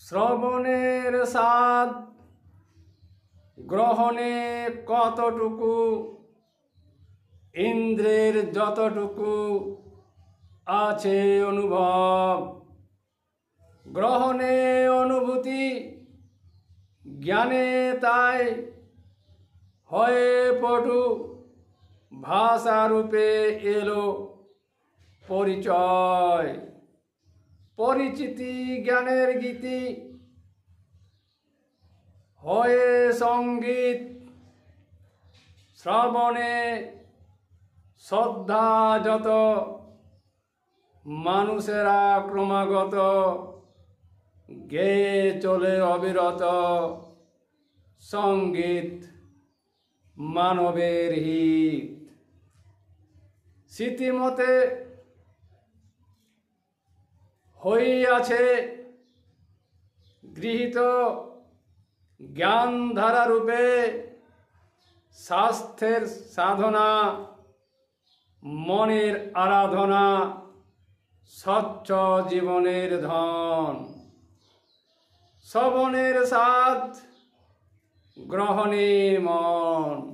শ্রবণের স্বাদ গ্রহণে কতটুকু, ইন্দ্রের যতটুকু আছে অনুভব। গ্রহণে অনুভূতি, জ্ঞানে তাই হয়ে পটু। ভাষারূপে এলো পরিচয়। পরিচিতি জ্ঞানের গীতি হয়ে সঙ্গীত। শ্রবণে শ্রদ্ধা যত, মানুষেরা ক্রমাগত গেয়ে চলে অবিরত। সঙ্গীত মানবের হিত। স্মৃতিমতে হইয়াছে গৃহীত জ্ঞানধারা রূপে। স্বাস্থ্যের সাধনা, মনের আরাধনা, স্বচ্ছ জীবনের ধন। শ্রবণের স্বাদ গ্রহণে মন।